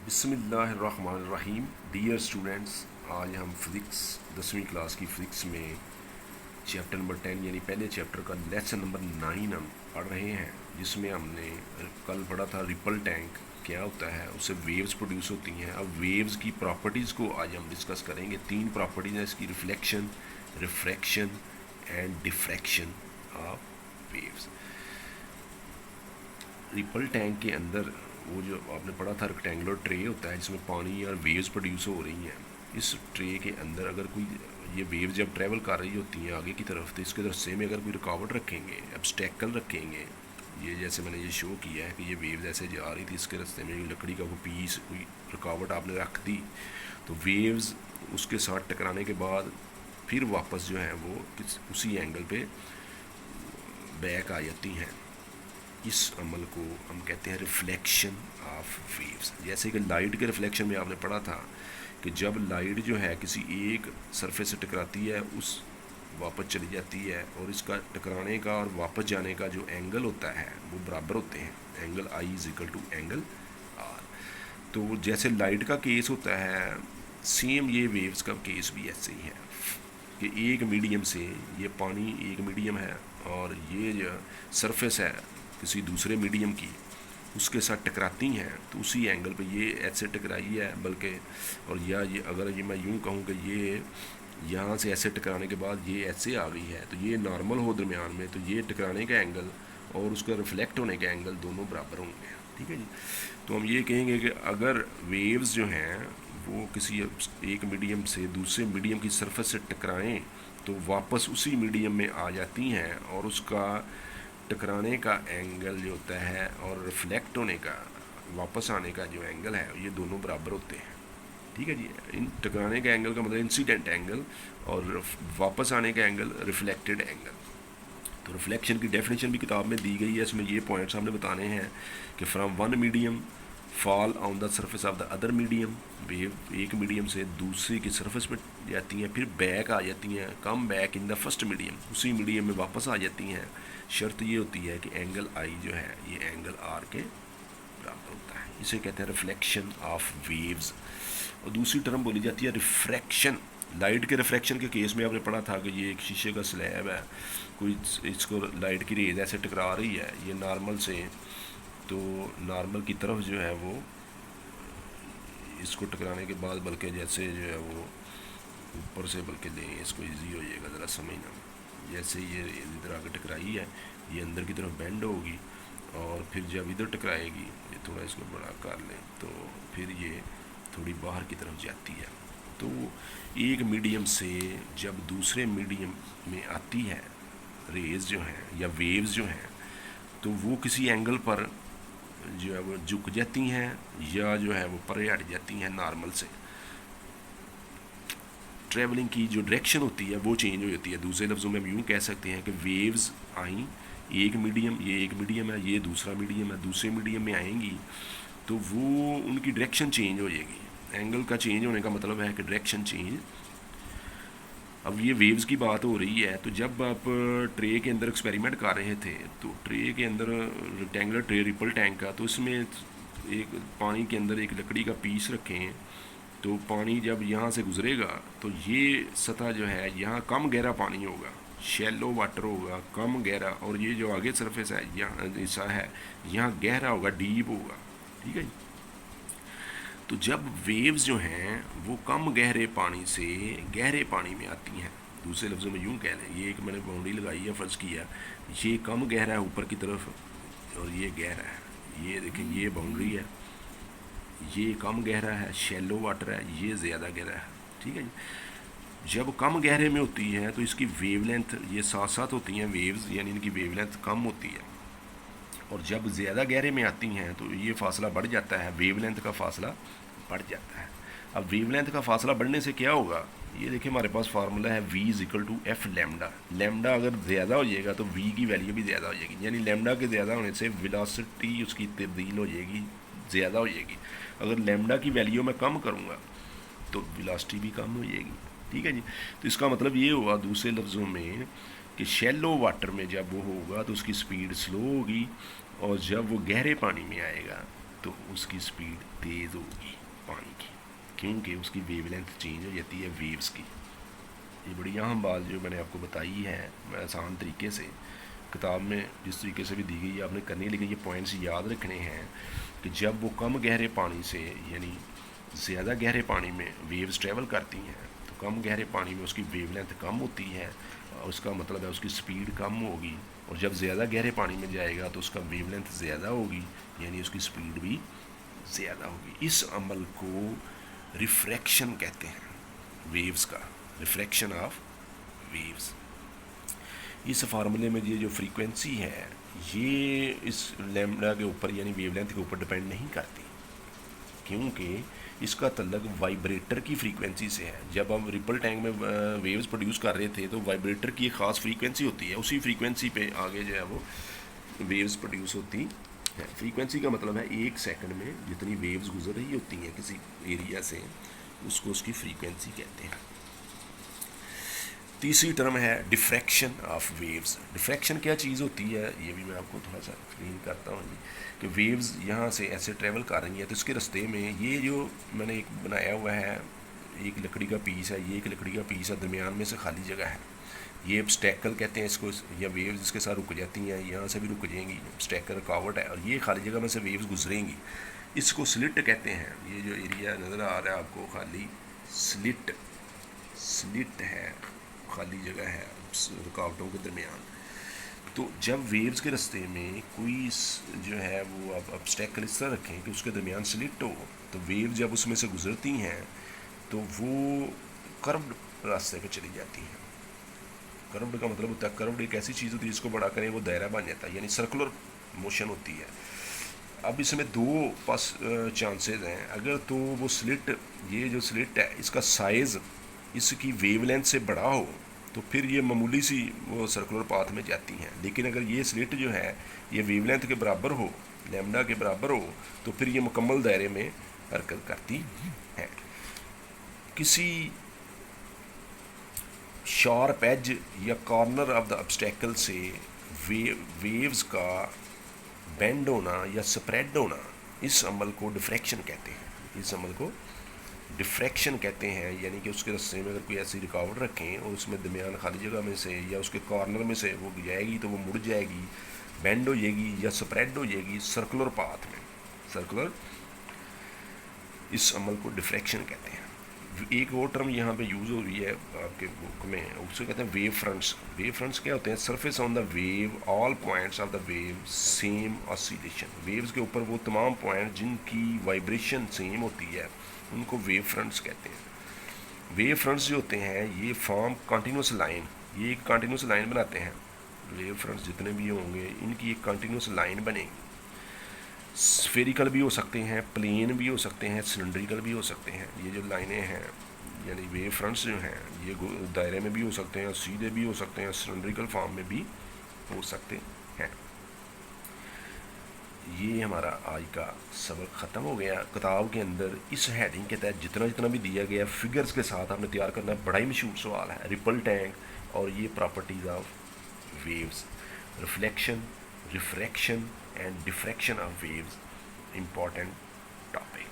बिस्मिल्लाहिर्रहमानिर्रहीम। Dear students, आज हम फ़िज़िक्स 10वीं क्लास की फ़िज़िक्स में चैप्टर नंबर 10 यानी पहले चैप्टर का लेसन नंबर 9 हम पढ़ रहे हैं, जिसमें हमने कल पढ़ा था रिपल टैंक क्या होता है, उससे वेव्स प्रोड्यूस होती हैं। अब वेव्स की प्रॉपर्टीज़ को आज हम डिस्कस करेंगे। 3 प्रॉपर्टीज़ हैं इसकी: reflection, refraction and diffraction of waves. Ripple tank के अंदर वो जो आपने पढ़ा था रेक्टेंगुलर ट्रे होता है जिसमें पानी और वेव्स प्रोड्यूस हो रही हैं। इस ट्रे के अंदर अगर कोई ये वेव जब ट्रैवल कर रही होती हैं आगे की तरफ, तो इसके रस्ते में अगर कोई रुकावट रखेंगे, ऑब्स्टेकल रखेंगे, ये जैसे मैंने ये शो किया है कि ये वेव ऐसे जा रही थी, इसके रास्ते में लकड़ी का कोई पीस, कोई रुकावट आपने रख दी, तो वेव्स उसके साथ टकराने के बाद फिर वापस जो है वो उसी एंगल पे बैक आ जाती हैं। इस अमल को हम कहते हैं रिफ्लेक्शन ऑफ वेव्स। जैसे कि लाइट के रिफ्लेक्शन में आपने पढ़ा था कि जब लाइट जो है किसी एक सरफेस से टकराती है, उस वापस चली जाती है, और इसका टकराने का और वापस जाने का जो एंगल होता है वो बराबर होते हैं। Angle I is equal to angle R. तो जैसे लाइट का केस होता है, सेम ये वेव्स का केस भी ऐसे ही है कि एक मीडियम से, ये पानी एक मीडियम है और ये जो सरफेस है किसी दूसरे मीडियम की, उसके साथ टकराती हैं, तो उसी एंगल पे ये ऐसे टकराई है बल्कि, और या ये अगर ये मैं यूँ कहूँ कि ये यहाँ से ऐसे टकराने के बाद ये ऐसे आ गई है, तो ये नॉर्मल हो दरमियान में, तो ये टकराने का एंगल और उसका रिफ्लेक्ट होने का एंगल दोनों बराबर होंगे। ठीक है जी। तो हम ये कहेंगे कि अगर वेव्स जो हैं वो किसी एक मीडियम से दूसरे मीडियम की सरफेस से टकराएं, तो वापस उसी मीडियम में आ जाती हैं, और उसका टकराने का एंगल जो होता है और रिफ्लेक्ट होने का, वापस आने का जो एंगल है, ये दोनों बराबर होते हैं। ठीक है जी। इन टकराने का एंगल का मतलब इंसिडेंट एंगल, और वापस आने का एंगल रिफ्लेक्टेड एंगल। तो रिफ्लेक्शन की डेफिनेशन भी किताब में दी गई है, इसमें ये पॉइंट्स हमने बताने हैं कि from one medium fall on the surface of the other medium, wave एक मीडियम से दूसरी की सरफेस पर जाती हैं, फिर बैक आ जाती हैं, come back in the first medium, उसी मीडियम में वापस आ जाती हैं। शर्त ये होती है कि एंगल आई जो है ये एंगल आर के बराबर होता है। इसे कहते हैं रिफ्लेक्शन ऑफ वेव्स। और दूसरी टर्म बोली जाती है रिफ्रैक्शन। लाइट के रिफ्रैक्शन के केस में आपने पढ़ा था कि ये एक शीशे का स्लैब है, कोई इसको लाइट की रेज ऐसे टकरा रही है, ये नॉर्मल से, तो नॉर्मल की तरफ जो है वो इसको टकराने के बाद बल्कि जैसे जो है वो ऊपर से, बल्कि लें इसको इजी हो जाएगा ज़रा समझना। जैसे ये इधर आगे टकराई है, ये अंदर की तरफ बेंड होगी, और फिर जब इधर टकराएगी, ये थोड़ा इसको बड़ा कर लें, तो फिर ये थोड़ी बाहर की तरफ जाती है। तो एक मीडियम से जब दूसरे मीडियम में आती है रेज जो हैं या वेव्स जो हैं, तो वो किसी एंगल पर जो है वो झुक जाती हैं या जो है वो परे हट जाती हैं नॉर्मल से। ट्रैवलिंग की जो डायरेक्शन होती है वो चेंज हो जाती है। दूसरे लफ्ज़ों में हम यूँ कह सकते हैं कि वेव्स आई एक मीडियम, ये एक मीडियम है, ये दूसरा मीडियम है, दूसरे मीडियम में आएंगी तो वो उनकी डायरेक्शन चेंज हो जाएगी। एंगल का चेंज होने का मतलब है कि डायरेक्शन चेंज। अब ये वेव्स की बात हो रही है, तो जब आप ट्रे के अंदर एक्सपेरिमेंट कर रहे थे, तो ट्रे के अंदर रेक्टेंगुलर ट्रे रिपल टैंक का, तो इसमें एक पानी के अंदर एक लकड़ी का पीस रखें, तो पानी जब यहाँ से गुजरेगा तो ये सतह जो है यहाँ कम गहरा पानी होगा, शैलो वाटर होगा, कम गहरा, और ये जो आगे सरफेस है यहाँ हिस्सा है यहाँ गहरा होगा, डीप होगा। ठीक है जी। तो जब वेव्स जो हैं वो कम गहरे पानी से गहरे पानी में आती हैं, दूसरे लफ्ज़ों में यूँ कह लें, ये एक मैंने बाउंड्री लगाई है, फ़र्ज़ किया ये कम गहरा है ऊपर की तरफ और ये गहरा है, ये देखें ये बाउंड्री है, ये कम गहरा है, शैलो वाटर है, ये ज़्यादा गहरा है। ठीक है जी। जब कम गहरे में होती है तो इसकी वेवलेंथ ये साथ साथ होती हैं वेव्स, यानी इनकी वेवलेंथ कम होती है, और जब ज़्यादा गहरे में आती हैं तो ये फासला बढ़ जाता है, वेवलेंथ का फासला बढ़ जाता है। अब वेवलेंथ का फासला बढ़ने से क्या होगा, ये देखिए हमारे पास फार्मूला है v is equal to F lambda. Lambda अगर ज़्यादा हो जाएगा तो v की वैल्यू भी ज़्यादा हो जाएगी, यानी लेमडा के ज़्यादा होने से वेलोसिटी उसकी तब्दील हो जाएगी, ज़्यादा हो जाएगी। अगर लेमडा की वैल्यू मैं कम करूँगा तो वेलोसिटी भी कम हो जाएगी। ठीक है जी। तो इसका मतलब ये हुआ दूसरे लफ्ज़ों में कि शैलो वाटर में जब वो होगा तो उसकी स्पीड स्लो होगी, और जब वो गहरे पानी में आएगा तो उसकी स्पीड तेज़ होगी पानी की, क्योंकि उसकी वेवलेंथ चेंज हो जाती है वेव्स की। ये बड़ी अहम बात जो मैंने आपको बताई है, मैं आसान तरीके से किताब में जिस तरीके से भी दी गई है आपने करनी है, लेकिन ये पॉइंट्स याद रखने हैं कि जब वो कम गहरे पानी से यानी ज़्यादा गहरे पानी में वेव्स ट्रैवल करती हैं तो कम गहरे पानी में उसकी वेवलेंथ कम होती है, और उसका मतलब है उसकी स्पीड कम होगी, और जब ज़्यादा गहरे पानी में जाएगा तो उसका वेवलेंथ ज़्यादा होगी, यानी उसकी स्पीड भी ज़्यादा होगी। इस अमल को रिफ्रैक्शन कहते हैं, वेव्स का, रिफ्रैक्शन ऑफ वेव्स। इस फार्मूले में ये जो फ्रीक्वेंसी है ये इस लैम्डा के ऊपर यानी वेवलेंथ के ऊपर डिपेंड नहीं करती, क्योंकि इसका तल्लक वाइब्रेटर की फ्रीक्वेंसी से है। जब हम रिपल टैंक में वेव्स प्रोड्यूस कर रहे थे तो वाइब्रेटर की एक ख़ास फ्रीक्वेंसी होती है, उसी फ्रीक्वेंसी पे आगे जो है वो वेव्स प्रोड्यूस होती है। फ्रीक्वेंसी का मतलब है एक सेकंड में जितनी वेव्स गुजर रही होती हैं किसी एरिया से, उसको उसकी फ्रीक्वेंसी कहते हैं। तीसरी टर्म है डिफ्रैक्शन ऑफ वेव्स। डिफ्रैक्शन क्या चीज़ होती है ये भी मैं आपको थोड़ा सा एक्सप्लेन करता हूँ जी, कि वेव्स यहाँ से ऐसे ट्रैवल कर रही हैं तो इसके रास्ते में ये जो मैंने एक बनाया हुआ है, एक लकड़ी का पीस है, ये एक लकड़ी का पीस है, दरमियान में से खाली जगह है, ये ऑब्स्टैकल कहते हैं इसको, या वेव्स इसके साथ रुक जाती हैं, यहाँ से भी रुक जाएंगी, ऑब्स्टैकल रुकावट है, और ये खाली जगह में से वेव्स गुजरेंगी, इसको स्लिट कहते हैं। ये जो एरिया नज़र आ रहा है आपको खाली, स्लिट है, खाली जगह है रुकावटों के दरमियान। तो जब वेव्स के रास्ते में कोई जो है वो आप ऑब्स्टैकल इस तरह रखें कि उसके दरमियान स्लिट हो, तो वेव जब उसमें से गुजरती हैं तो वो कर्व्ड रास्ते पे चली जाती हैं। कर्व्ड का मतलब होता है, कर्व्ड एक ऐसी चीज़ होती है जिसको बड़ा करें वो दायरा बन जाता है, यानी सर्कुलर मोशन होती है। अब इसमें दो चांसेस हैं, अगर तो वो स्लिट, ये जो स्लिट है इसका साइज़ इसकी वेवलेंथ से बड़ा हो तो फिर ये मामूली सी वो सर्कुलर पाथ में जाती हैं, लेकिन अगर ये स्लिट जो है ये वेवलेंथ के बराबर हो, लैम्डा के बराबर हो, तो फिर ये मुकम्मल दायरे में हरकत करती है। किसी शार्प एज या कॉर्नर ऑफ द ऑब्स्टैकल से वेव्स का बेंड होना या स्प्रेड होना, इस अमल को डिफ्रैक्शन कहते हैं। इस अमल को डिफ्रैक्शन कहते हैं, यानी कि उसके रास्ते में अगर कोई ऐसी रुकावट रखें और उसमें दरमियान खाली जगह में से या उसके कॉर्नर में से वो जाएगी तो वो मुड़ जाएगी, बेंड हो जाएगी या स्प्रेड हो जाएगी सर्कुलर पाथ में, सर्कुलर, इस अमल को डिफ्रैक्शन कहते हैं। एक और टर्म यहाँ पे यूज़ हो रही है आपके बुक में, उसको कहते हैं वेव फ्रंट्स। वेव फ्रंट्स क्या होते हैं? Surface on the wave, all points of the wave same oscillation. Waves के ऊपर वो तमाम पॉइंट जिनकी वाइब्रेशन सेम होती है उनको वेव फ्रंट्स कहते हैं। वेव फ्रंट्स जो होते हैं ये फॉर्म कंटिन्यूस लाइन, ये एक कंटिन्यूस लाइन बनाते हैं। वेव फ्रंट्स जितने भी होंगे इनकी एक कंटिन्यूस लाइन बनेगी। स्फेरिकल भी हो सकते हैं, प्लेन भी हो सकते हैं, सिलेंड्रिकल भी हो सकते हैं। ये जो लाइनें हैं यानी वेव फ्रंट्स जो हैं ये दायरे में भी हो सकते हैं, सीधे भी हो सकते हैं, सिलेंड्रिकल फॉर्म में भी हो सकते हैं। ये हमारा आज का सबक ख़त्म हो गया। किताब के अंदर इस हेडिंग के तहत जितना जितना भी दिया गया फिगर्स के साथ आपने तैयार करना, बड़ा ही मशहूर सवाल है, रिपल टैंक और ये properties of waves, reflection, refraction and diffraction of waves, important topic.